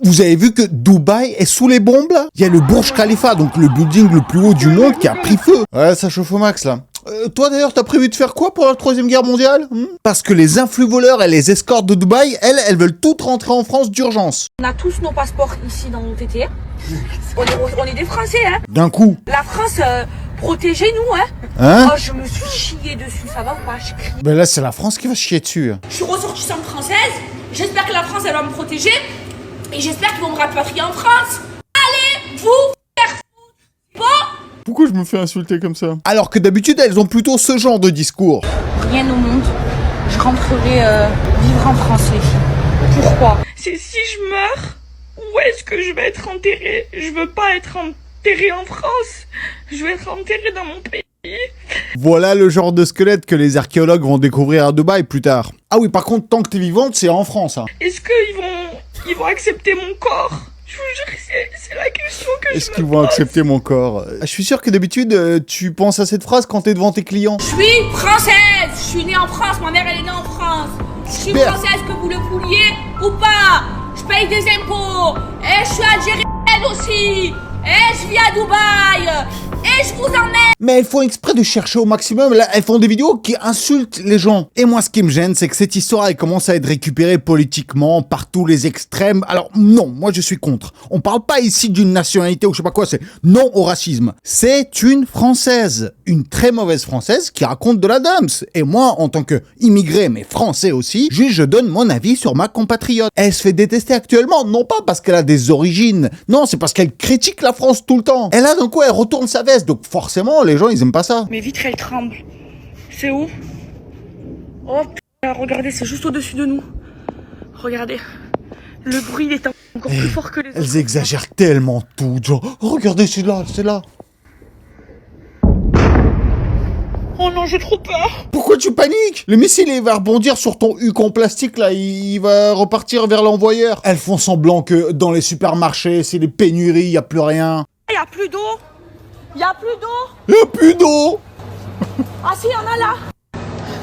Vous avez vu que Dubaï est sous les bombes là? Il y a le Burj Khalifa, donc le building le plus haut du monde qui a pris feu. Ouais, ça chauffe au max là. Toi d'ailleurs, t'as prévu de faire quoi pour la 3e guerre mondiale? Parce que les influx voleurs et les escortes de Dubaï, elles veulent toutes rentrer en France d'urgence. On a tous nos passeports ici dans nos TT. On est des Français, hein. D'un coup. La France, protégez-nous, hein. Hein? Oh, je me suis chié dessus, ça va ou pas? Je crie. Ben là, c'est la France qui va chier dessus. Je suis ressortissante française. J'espère que la France, elle va me protéger. Et j'espère qu'ils vont me rapatrier en France. Allez, vous faire foutre. Bon. Pourquoi je me fais insulter comme ça? Alors que d'habitude, elles ont plutôt ce genre de discours. Rien au monde. Je rentrerai vivre en français. Pourquoi? C'est si je meurs, où est-ce que je vais être enterrée? Je veux pas être enterrée en France. Je veux être enterrée dans mon pays. Voilà le genre de squelette que les archéologues vont découvrir à Dubaï plus tard. Ah oui, par contre, tant que t'es vivante, c'est en France. Hein. Est-ce qu'ils vont accepter mon corps? Je vous jure, c'est la question que je me pose. Est-ce qu'ils vont accepter mon corps? Je suis sûr que d'habitude, tu penses à cette phrase quand t'es devant tes clients. Je suis française. Je suis née en France. Ma mère, elle est née en France. Je suis française, que vous le vouliez ou pas. Je paye des impôts. Et je suis algérienne aussi. Et je vis à Dubaï. Et je vous emmène. Mais elles font exprès de chercher au maximum. Là, elles font des vidéos qui insultent les gens. Et moi, ce qui me gêne, c'est que cette histoire, elle commence à être récupérée politiquement par tous les extrêmes. Alors, non, moi, je suis contre. On parle pas ici d'une nationalité ou je sais pas quoi, c'est non au racisme. C'est une Française. Une très mauvaise Française qui raconte de la dumps. Et moi, en tant que immigré, mais français aussi, je donne mon avis sur ma compatriote. Elle se fait détester actuellement, non pas parce qu'elle a des origines. Non, c'est parce qu'elle critique la France tout le temps. Et là, d'un coup, elle retourne sa veste. Donc forcément, les gens, ils aiment pas ça. Mes vitres, elles tremblent. C'est où? Oh putain, regardez, c'est juste au-dessus de nous. Regardez. Le bruit, il est encore plus fort que les autres. Elles exagèrent tellement tout. Genre, oh, regardez, c'est là, c'est là. Oh non, j'ai trop peur. Pourquoi tu paniques? Le missile, il va rebondir sur ton huc en plastique, là. Il va repartir vers l'envoyeur. Elles font semblant que dans les supermarchés, c'est les pénuries, y a plus rien. Il y a plus d'eau. Il y a plus d'eau. Y a plus d'eau. Ah si, il y en a là.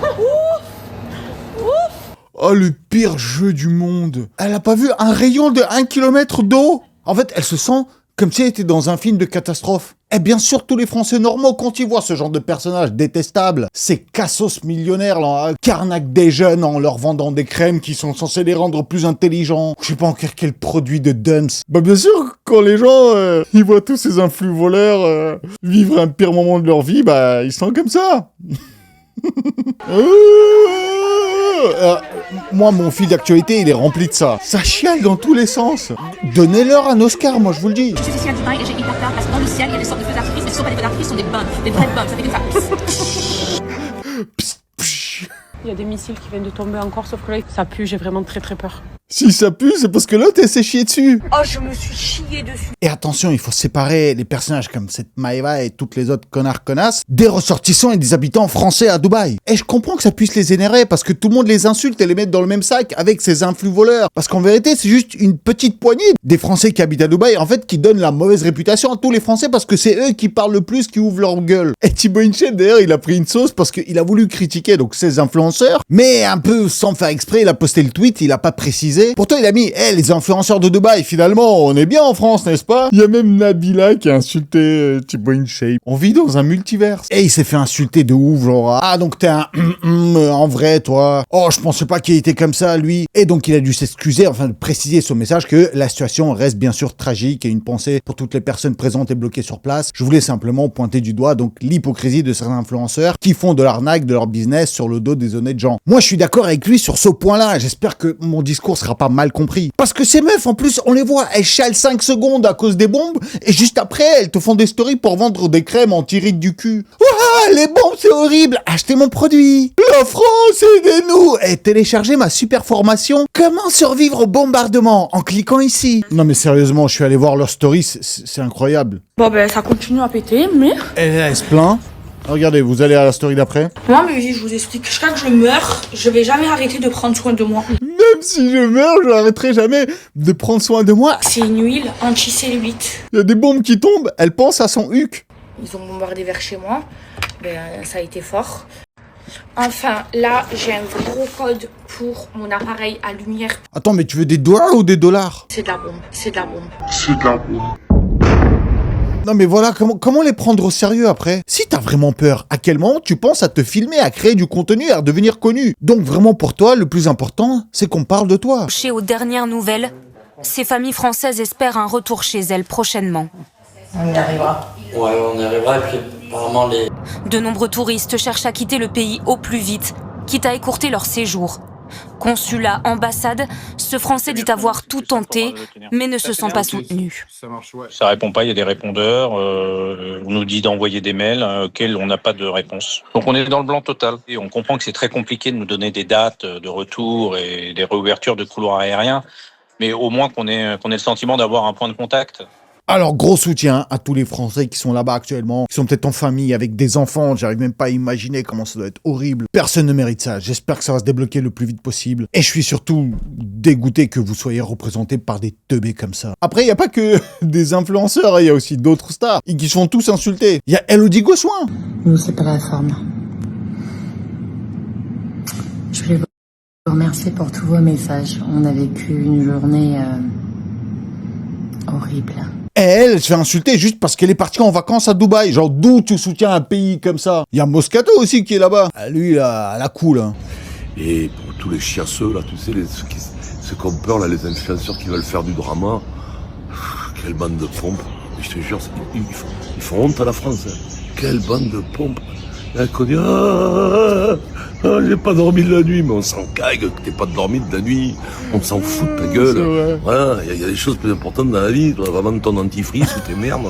Ouf. Ouf. Oh, le pire jeu du monde. Elle a pas vu un rayon de 1 km d'eau? En fait, elle se sent comme si elle était dans un film de catastrophe. Et bien sûr, tous les Français normaux, quand ils voient ce genre de personnage détestable, ces cassos millionnaires, là, qui arnaquent des jeunes en leur vendant des crèmes qui sont censées les rendre plus intelligents. Je sais pas encore quel produit de dumps. Bah bien sûr, quand les gens, ils voient tous ces influx voleurs vivre un pire moment de leur vie, bah ils sont comme ça. Moi, mon fil d'actualité, il est rempli de ça. Ça chiale dans tous les sens. Donnez-leur un Oscar, moi, je vous le dis. Je suis ici à Dubaï et j'ai hyper peur parce que dans le ciel, il y a des sortes de feux d'artifice, mais ce sont pas des feux d'artifice, ce sont des bombes, des vraies bombes, ça fait comme ça. Il y a des missiles qui viennent de tomber encore, sauf que là, ça pue, j'ai vraiment très très peur. Si ça pue, c'est parce que l'autre, elle s'est chiée dessus. Oh, je me suis chié dessus. Et attention, il faut séparer les personnages comme cette Maëva et toutes les autres connasses des ressortissants et des habitants français à Dubaï. Et je comprends que ça puisse les énerver parce que tout le monde les insulte et les met dans le même sac avec ces influx voleurs. Parce qu'en vérité, c'est juste une petite poignée des Français qui habitent à Dubaï, en fait, qui donnent la mauvaise réputation à tous les Français parce que c'est eux qui parlent le plus, qui ouvrent leur gueule. Et Thibaut Inchette, d'ailleurs, il a pris une sauce parce qu'il a voulu critiquer donc ces influenceurs, mais un peu sans faire exprès, il a posté le tweet, il a pas précisé. Pourtant, il a mis les influenceurs de Dubaï, finalement, on est bien en France, n'est-ce pas? Il y a même Nabila qui a insulté Thibaut InShape. On vit dans un multiverse. Et il s'est fait insulter de ouf, genre, ah, donc t'es un en vrai, toi. Oh, je pensais pas qu'il était comme ça, lui. Et donc, il a dû s'excuser, enfin, de préciser son message que la situation reste bien sûr tragique et une pensée pour toutes les personnes présentes et bloquées sur place. Je voulais simplement pointer du doigt, donc, l'hypocrisie de certains influenceurs qui font de l'arnaque de leur business sur le dos des honnêtes gens. Moi, je suis d'accord avec lui sur ce point-là. J'espère que mon discours sera pas mal compris. Parce que ces meufs, en plus, on les voit, elles chialent 5 secondes à cause des bombes, et juste après, elles te font des stories pour vendre des crèmes anti-rides du cul. Ouah, les bombes, c'est horrible. Achetez mon produit. La France, aidez-nous. Et téléchargez ma super formation Comment survivre au bombardement en cliquant ici. Non mais sérieusement, je suis allé voir leurs stories, c'est incroyable. Bon ben, ça continue à péter, mais... Elle se plaint. Regardez, vous allez à la story d'après. Non mais je vous explique, jusqu'à que je meure, je vais jamais arrêter de prendre soin de moi. Même si je meurs, je n'arrêterai jamais de prendre soin de moi. C'est une huile anti-cellulite. Il y a des bombes qui tombent, elle pense à son huc. Ils ont bombardé vers chez moi, ben ça a été fort. Enfin, là, j'ai un gros code pour mon appareil à lumière. Attends, mais tu veux des dollars ou des dollars? C'est de la bombe, c'est de la bombe. Non mais voilà, comment les prendre au sérieux après? Si t'as vraiment peur, à quel moment tu penses à te filmer, à créer du contenu, à devenir connu? Donc vraiment pour toi, le plus important, c'est qu'on parle de toi. Aux dernières nouvelles, ces familles françaises espèrent un retour chez elles prochainement. On y arrivera. Ouais, on y arrivera et puis apparemment les... De nombreux touristes cherchent à quitter le pays au plus vite, quitte à écourter leur séjour. Consulat, ambassade, ce Français dit avoir tout tenté, mais ne se sent pas soutenu. Ça répond pas, il y a des répondeurs, on nous dit d'envoyer des mails auxquels on n'a pas de réponse. Donc on est dans le blanc total. Et on comprend que c'est très compliqué de nous donner des dates de retour et des réouvertures de couloirs aériens, mais au moins qu'on ait le sentiment d'avoir un point de contact. Alors gros soutien à tous les Français qui sont là-bas actuellement, qui sont peut-être en famille avec des enfants, j'arrive même pas à imaginer comment ça doit être horrible. Personne ne mérite ça, j'espère que ça va se débloquer le plus vite possible. Et je suis surtout dégoûté que vous soyez représentés par des teubés comme ça. Après, il n'y a pas que des influenceurs, il y a aussi d'autres stars, et qui se font tous insulter. Il y a Elodie Gossuin. Nous, c'est pas la forme. Je voulais vous remercier pour tous vos messages. On a vécu une journée horrible. Et elle se fait insulter juste parce qu'elle est partie en vacances à Dubaï. Genre, d'où tu soutiens un pays comme ça? Il y a Moscato aussi qui est là-bas. Lui, là, la cool. Hein. Et pour tous les chiasseux, là, tu sais, ceux qui ont peur, là, les influenceurs qui veulent faire du drama, quelle bande de pompes. Et je te jure, ils font honte à la France. Hein. Quelle bande de pompes. Là, qu'on dit, j'ai pas dormi de la nuit, mais on s'en cague que t'aies pas dormi de la nuit. On s'en fout de ta gueule. Voilà, il y a des choses plus importantes dans la vie. Tu dois vraiment ton dentifrice ou tes merdes.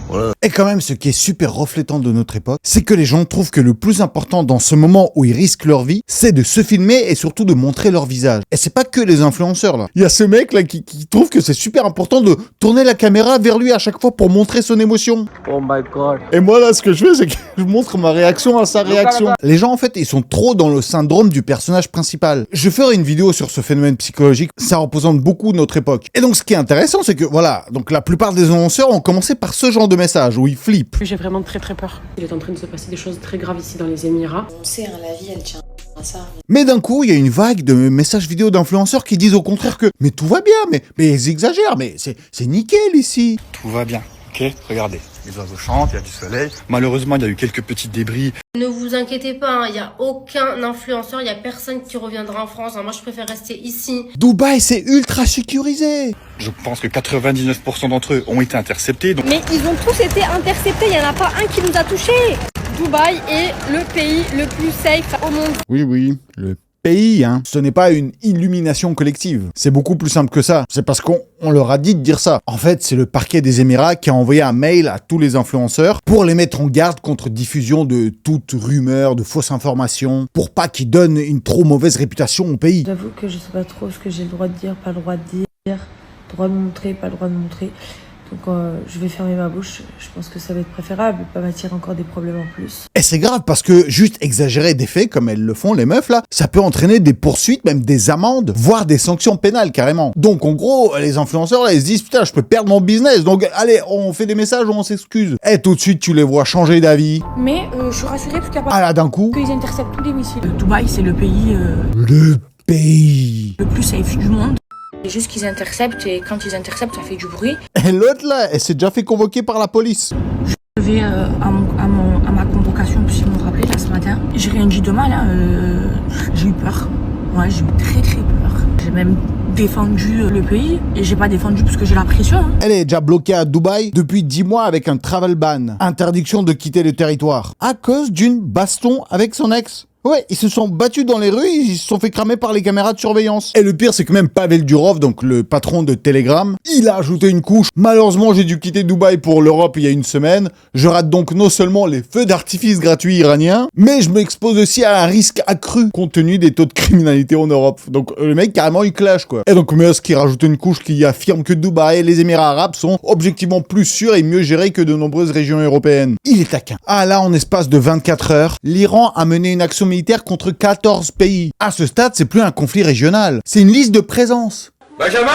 Voilà. Et quand même, ce qui est super reflétant de notre époque, c'est que les gens trouvent que le plus important dans ce moment où ils risquent leur vie, c'est de se filmer et surtout de montrer leur visage. Et c'est pas que les influenceurs, là. Il y a ce mec, là, qui trouve que c'est super important de tourner la caméra vers lui à chaque fois pour montrer son émotion. Oh my god. Et moi, là, ce que je fais, c'est que je montre ma réaction à sa réaction. Les gens, en fait, ils sont trop dans le syndrome du personnage principal. Je ferai une vidéo sur ce phénomène psychologique. Ça représente beaucoup notre époque. Et donc, ce qui est intéressant, c'est que, voilà, donc la plupart des annonceurs ont commencé par ce genre de message où ils flippent. J'ai vraiment très peur. Il est en train de se passer des choses très graves ici dans les Émirats. On sait, hein, la vie, elle tient à ça. Mais d'un coup, il y a une vague de messages vidéo d'influenceurs qui disent au contraire que mais tout va bien, mais ils exagèrent, mais c'est nickel ici. Tout va bien, ok? Regardez, les oiseaux chantent, il y a du soleil. Malheureusement, il y a eu quelques petits débris. Ne vous inquiétez pas, il n'y a aucun influenceur, il n'y a personne qui reviendra en France. Moi, je préfère rester ici. Dubaï, c'est ultra sécurisé. Je pense que 99% d'entre eux ont été interceptés. Donc... Mais ils ont tous été interceptés, il n'y en a pas un qui nous a touchés. Dubaï est le pays le plus safe au monde. Oui, le pays, hein. Ce n'est pas une illumination collective. C'est beaucoup plus simple que ça. C'est parce qu'on leur a dit de dire ça. En fait, c'est le parquet des Émirats qui a envoyé un mail à tous les influenceurs pour les mettre en garde contre diffusion de toute rumeur, de fausses informations, pour pas qu'ils donnent une trop mauvaise réputation au pays. J'avoue que je sais pas trop ce que j'ai le droit de dire, pas le droit de dire, droit de montrer, pas le droit de montrer. Donc je vais fermer ma bouche, je pense que ça va être préférable, pas m'attirer encore des problèmes en plus. Et c'est grave parce que juste exagérer des faits comme elles le font les meufs là, ça peut entraîner des poursuites, même des amendes, voire des sanctions pénales carrément. Donc en gros, les influenceurs là, ils se disent putain je peux perdre mon business, donc allez on fait des messages ou on s'excuse. Et tout de suite tu les vois changer d'avis. Mais je suis rassurée parce qu'il n'y a pas... Ah là d'un coup... qu'ils interceptent tous les missiles. Dubaï, c'est le pays Le pays... le plus safe du monde. C'est juste qu'ils interceptent et quand ils interceptent, ça fait du bruit. Et l'autre là, elle s'est déjà fait convoquer par la police. Je vais à ma convocation, si vous me rappelez, là ce matin. J'ai rien dit de mal, hein, j'ai eu peur. Ouais, j'ai eu très peur. J'ai même défendu le pays et j'ai pas défendu parce que j'ai la pression. Hein. Elle est déjà bloquée à Dubaï depuis 10 mois avec un travel ban, interdiction de quitter le territoire, à cause d'une baston avec son ex. Ouais, ils se sont battus dans les rues, ils se sont fait cramer par les caméras de surveillance. Et le pire, c'est que même Pavel Durov, donc le patron de Telegram, il a ajouté une couche. Malheureusement, j'ai dû quitter Dubaï pour l'Europe il y a une semaine. Je rate donc non seulement les feux d'artifice gratuits iraniens, mais je m'expose aussi à un risque accru compte tenu des taux de criminalité en Europe. Donc le mec, carrément, il clash, quoi. Et donc Musk, qui rajoute une couche qui affirme que Dubaï et les Émirats arabes sont objectivement plus sûrs et mieux gérés que de nombreuses régions européennes. Il est taquin. Ah là, en espace de 24 heures, l'Iran a mené une action militaire contre 14 pays. À ce stade, c'est plus un conflit régional, c'est une liste de présence. Benjamin ?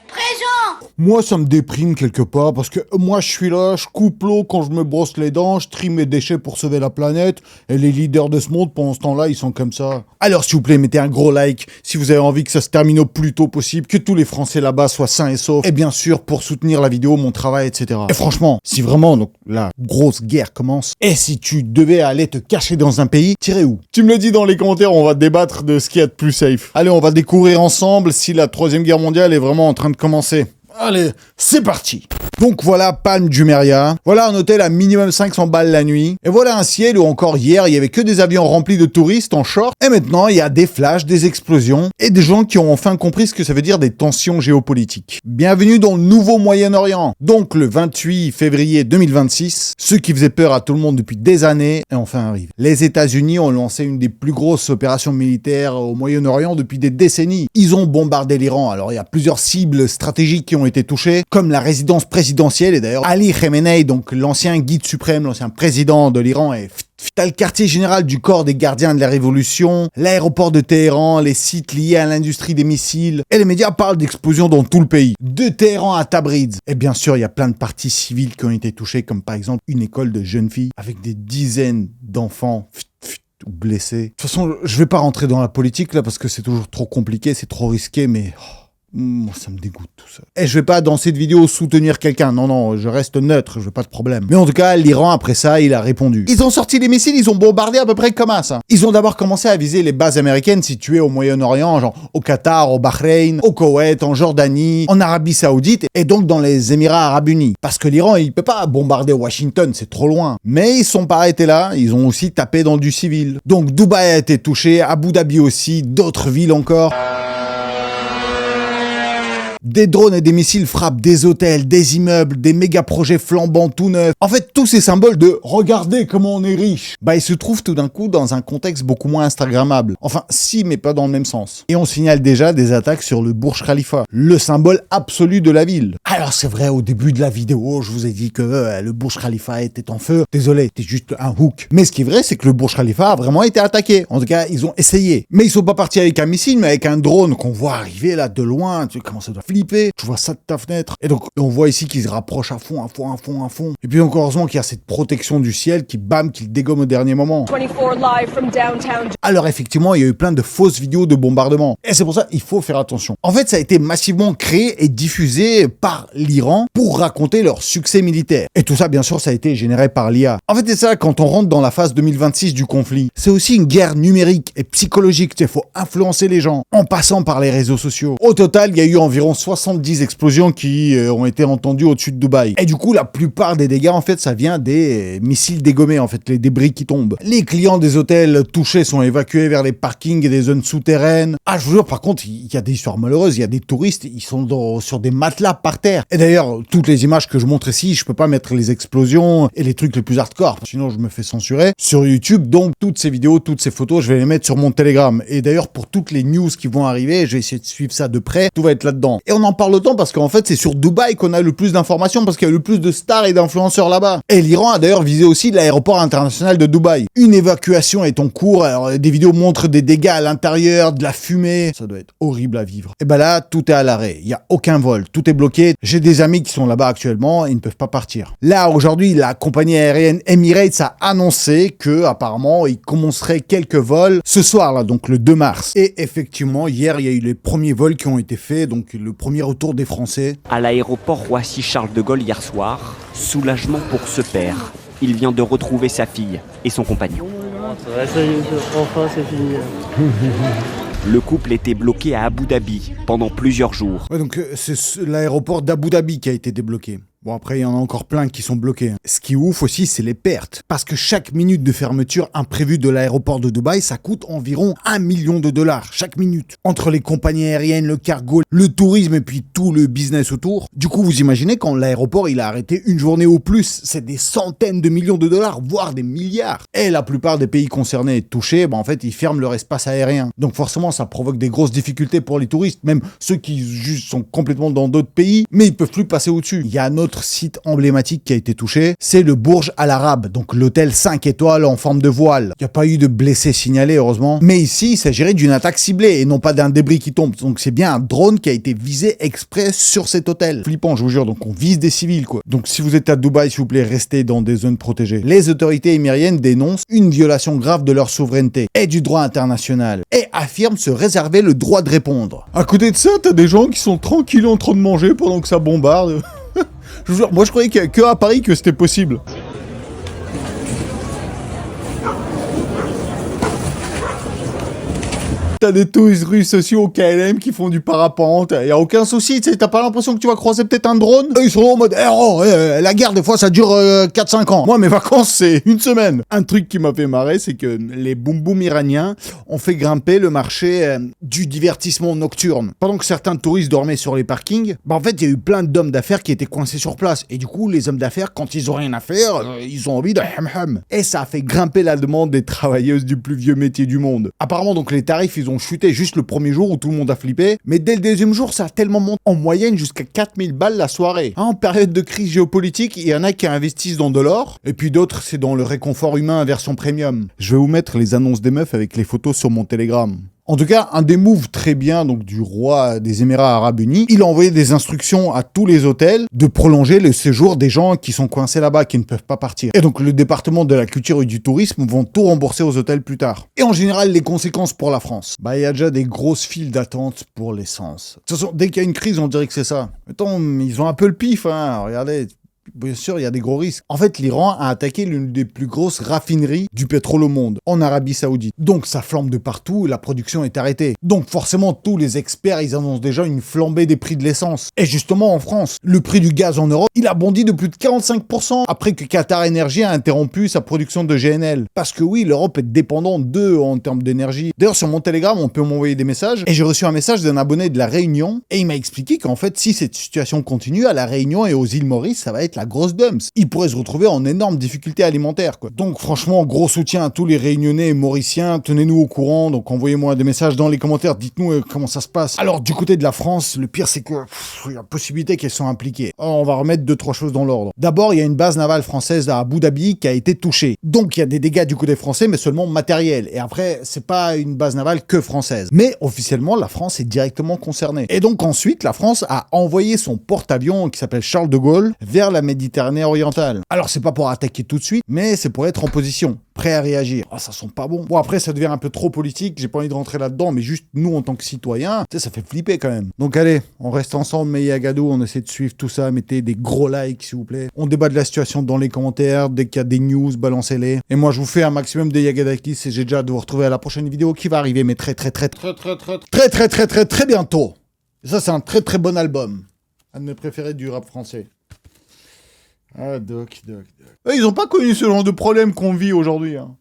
Présent. Moi, ça me déprime quelque part parce que moi, je suis là, je coupe l'eau quand je me brosse les dents, je trie mes déchets pour sauver la planète et les leaders de ce monde, pendant ce temps-là, ils sont comme ça. Alors, s'il vous plaît, mettez un gros like si vous avez envie que ça se termine au plus tôt possible, que tous les Français là-bas soient sains et saufs et bien sûr, pour soutenir la vidéo, mon travail, etc. Et franchement, si vraiment donc la grosse guerre commence et si tu devais aller te cacher dans un pays, t'irais où? Tu me le dis dans les commentaires, on va débattre de ce qu'il y a de plus safe. Allez, on va découvrir ensemble si la 3e guerre mondiale est vraiment en train de commencer. Allez, c'est parti. Donc voilà Palm Jumeirah, voilà un hôtel à minimum 500 balles la nuit, et voilà un ciel où encore hier il y avait que des avions remplis de touristes en short, et maintenant il y a des flashs, des explosions, et des gens qui ont enfin compris ce que ça veut dire des tensions géopolitiques. Bienvenue dans le nouveau Moyen-Orient. Donc le 28 février 2026, ce qui faisait peur à tout le monde depuis des années est enfin arrivé. Les États-Unis ont lancé une des plus grosses opérations militaires au Moyen-Orient depuis des décennies. Ils ont bombardé l'Iran, alors il y a plusieurs cibles stratégiques qui ont été touchées, comme la résidence présidentielle, et d'ailleurs Ali Khamenei, donc l'ancien guide suprême, l'ancien président de l'Iran, est t'as le quartier général du corps des gardiens de la révolution, l'aéroport de Téhéran, les sites liés à l'industrie des missiles, et les médias parlent d'explosions dans tout le pays, de Téhéran à Tabriz. Et bien sûr, il y a plein de parties civiles qui ont été touchées, comme par exemple une école de jeunes filles avec des dizaines d'enfants ou blessés. De toute façon, je vais pas rentrer dans la politique là parce que c'est toujours trop compliqué, c'est trop risqué, mais moi, ça me dégoûte tout ça. Et je vais pas dans cette vidéo soutenir quelqu'un. Non, je reste neutre, je veux pas de problème. Mais en tout cas, l'Iran, après ça, il a répondu. Ils ont sorti les missiles, ils ont bombardé à peu près comme ça. Ils ont d'abord commencé à viser les bases américaines situées au Moyen-Orient, genre au Qatar, au Bahreïn, au Koweït, en Jordanie, en Arabie Saoudite, et donc dans les Émirats Arabes Unis. Parce que l'Iran, il peut pas bombarder Washington, c'est trop loin. Mais ils sont pas arrêtés là, ils ont aussi tapé dans du civil. Donc Dubaï a été touché, Abu Dhabi aussi, d'autres villes encore. Des drones et des missiles frappent des hôtels, des immeubles, des méga projets flambants tout neufs. En fait, tous ces symboles de « regardez comment on est riche », ils se trouvent tout d'un coup dans un contexte beaucoup moins instagrammable. Enfin, si, mais pas dans le même sens. Et on signale déjà des attaques sur le Burj Khalifa, le symbole absolu de la ville. Alors c'est vrai, au début de la vidéo, je vous ai dit que le Burj Khalifa était en feu. Désolé, c'était juste un hook. Mais ce qui est vrai, c'est que le Burj Khalifa a vraiment été attaqué. En tout cas, ils ont essayé. Mais ils sont pas partis avec un missile, mais avec un drone qu'on voit arriver là de loin. Tu sais comment ça doit flipper. Tu vois ça de ta fenêtre. Et donc, on voit ici qu'ils se rapprochent à fond. Et puis, encore heureusement qu'il y a cette protection du ciel qui le dégomme au dernier moment. 24 live from downtown. Alors, effectivement, il y a eu plein de fausses vidéos de bombardement. Et c'est pour ça qu'il faut faire attention. En fait, ça a été massivement créé et diffusé par l'Iran pour raconter leur succès militaire. Et tout ça, bien sûr, ça a été généré par l'IA. En fait, c'est ça, quand on rentre dans la phase 2026 du conflit, c'est aussi une guerre numérique et psychologique. Il faut influencer les gens en passant par les réseaux sociaux. Au total, il y a eu environ 70 explosions qui ont été entendues au-dessus de Dubaï. Et du coup, la plupart des dégâts, en fait, ça vient des missiles dégommés, en fait, les débris qui tombent. Les clients des hôtels touchés sont évacués vers les parkings et des zones souterraines. Ah, je vous jure, par contre, il y a des histoires malheureuses. Il y a des touristes, ils sont sur des matelas par terre. Et d'ailleurs, toutes les images que je montre ici, je peux pas mettre les explosions et les trucs les plus hardcore, sinon je me fais censurer sur YouTube. Donc, toutes ces vidéos, toutes ces photos, je vais les mettre sur mon Telegram. Et d'ailleurs, pour toutes les news qui vont arriver, je vais essayer de suivre ça de près. Tout va être là-dedans. Et on en parle autant parce qu'en fait, c'est sur Dubaï qu'on a le plus d'informations parce qu'il y a le plus de stars et d'influenceurs là-bas. Et l'Iran a d'ailleurs visé aussi l'aéroport international de Dubaï. Une évacuation est en cours. Alors, des vidéos montrent des dégâts à l'intérieur, de la fumée. Ça doit être horrible à vivre. Et ben là, tout est à l'arrêt. Il y a aucun vol. Tout est bloqué. J'ai des amis qui sont là-bas actuellement et ils ne peuvent pas partir. Là, aujourd'hui, la compagnie aérienne Emirates a annoncé que, apparemment, il commencerait quelques vols ce soir, là, donc le 2 mars. Et effectivement, hier, il y a eu les premiers vols qui ont été faits, donc le premier retour des Français. À l'aéroport Roissy-Charles de Gaulle hier soir, soulagement pour ce père. Il vient de retrouver sa fille et son compagnon. Ça y est, enfin c'est fini. Le couple était bloqué à Abu Dhabi pendant plusieurs jours. Ouais, donc c'est l'aéroport d'Abu Dhabi qui a été débloqué. Bon, après, il y en a encore plein qui sont bloqués. Ce qui est ouf aussi, c'est les pertes. Parce que chaque minute de fermeture imprévue de l'aéroport de Dubaï, ça coûte environ $1 million chaque minute. Entre les compagnies aériennes, le cargo, le tourisme et puis tout le business autour. Du coup, vous imaginez quand l'aéroport, il a arrêté une journée au plus, c'est des centaines de millions de dollars, voire des milliards. Et la plupart des pays concernés et touchés, en fait, ils ferment leur espace aérien. Donc forcément, ça provoque des grosses difficultés pour les touristes, même ceux qui juste sont complètement dans d'autres pays, mais ils peuvent plus passer au-dessus. Il y a un autre autre site emblématique qui a été touché, c'est le Burj Al Arab, donc l'hôtel 5 étoiles en forme de voile. Il n'y a pas eu de blessés signalés, heureusement. Mais ici, il s'agirait d'une attaque ciblée et non pas d'un débris qui tombe. Donc c'est bien un drone qui a été visé exprès sur cet hôtel. Flippant, je vous jure. Donc on vise des civils, quoi. Donc si vous êtes à Dubaï, s'il vous plaît, restez dans des zones protégées. Les autorités émiriennes dénoncent une violation grave de leur souveraineté et du droit international et affirment se réserver le droit de répondre. À côté de ça, t'as des gens qui sont tranquilles en train de manger pendant que ça bombarde. Je vous jure, moi je croyais qu'il y a que à Paris que c'était possible. T'as des touristes russes aussi au KLM qui font du parapente, y a aucun souci, tu sais, t'as pas l'impression que tu vas croiser peut-être un drone? Eux, ils sont en mode, la guerre, des fois, ça dure 4-5 ans. Moi, mes vacances, c'est une semaine. Un truc qui m'a fait marrer, c'est que les boum-boum iraniens ont fait grimper le marché du divertissement nocturne. Pendant que certains touristes dormaient sur les parkings, en fait, il y a eu plein d'hommes d'affaires qui étaient coincés sur place. Et du coup, les hommes d'affaires, quand ils ont rien à faire, ils ont envie de ham-ham. Et ça a fait grimper la demande des travailleuses du plus vieux métier du monde. Apparemment, donc, les tarifs, ils ont chuté juste le premier jour où tout le monde a flippé, mais dès le deuxième jour, ça a tellement monté en moyenne jusqu'à 4000 balles la soirée. En période de crise géopolitique, il y en a qui investissent dans de l'or, et puis d'autres, c'est dans le réconfort humain version premium. Je vais vous mettre les annonces des meufs avec les photos sur mon Telegram. En tout cas, un des moves très bien donc du roi des Émirats Arabes Unis, il a envoyé des instructions à tous les hôtels de prolonger le séjour des gens qui sont coincés là-bas, qui ne peuvent pas partir. Et donc le département de la culture et du tourisme vont tout rembourser aux hôtels plus tard. Et en général, les conséquences pour la France. Il y a déjà des grosses files d'attente pour l'essence. De toute façon, dès qu'il y a une crise, on dirait que c'est ça. Attends, ils ont un peu le pif, hein, regardez. Bien sûr, il y a des gros risques. En fait, l'Iran a attaqué l'une des plus grosses raffineries du pétrole au monde, en Arabie Saoudite. Donc, ça flambe de partout et la production est arrêtée. Donc, forcément, tous les experts, ils annoncent déjà une flambée des prix de l'essence. Et justement, en France, le prix du gaz en Europe, il a bondi de plus de 45% après que Qatar Energy a interrompu sa production de GNL. Parce que oui, l'Europe est dépendante d'eux en termes d'énergie. D'ailleurs, sur mon Telegram, on peut m'envoyer des messages. Et j'ai reçu un message d'un abonné de La Réunion. Et il m'a expliqué qu'en fait, si cette situation continue, à La Réunion et aux îles Maurice, ça va être la grosse dumps. Ils pourraient se retrouver en énorme difficulté alimentaire, quoi. Donc franchement, gros soutien à tous les Réunionnais et Mauriciens. Tenez-nous au courant. Donc envoyez-moi des messages dans les commentaires. Dites-nous comment ça se passe. Alors du côté de la France, le pire c'est que il y a possibilité qu'elles soient impliquées. Alors, on va remettre 2-3 choses dans l'ordre. D'abord, il y a une base navale française à Abu Dhabi qui a été touchée. Donc il y a des dégâts du côté français, mais seulement matériels. Et après, c'est pas une base navale que française. Mais officiellement, la France est directement concernée. Et donc ensuite, la France a envoyé son porte-avions qui s'appelle Charles de Gaulle vers la Méditerranée orientale. Alors c'est pas pour attaquer tout de suite, mais c'est pour être en position, prêt à réagir. Ah, ça sent pas bon. Bon, après ça devient un peu trop politique, j'ai pas envie de rentrer là-dedans, mais juste nous en tant que citoyens, tu sais, ça fait flipper quand même. Donc allez, on reste ensemble, mais Yagadou, on essaie de suivre tout ça, mettez des gros likes s'il vous plaît. On débat de la situation dans les commentaires, dès qu'il y a des news, balancez-les. Et moi je vous fais un maximum de Yagadakis et j'ai déjà hâte de vous retrouver à la prochaine vidéo qui va arriver, mais très bientôt. Et ça c'est un très bon album. Un de mes préférés du rap français. Ah, Doc. Ils ont pas connu ce genre de problème qu'on vit aujourd'hui, hein.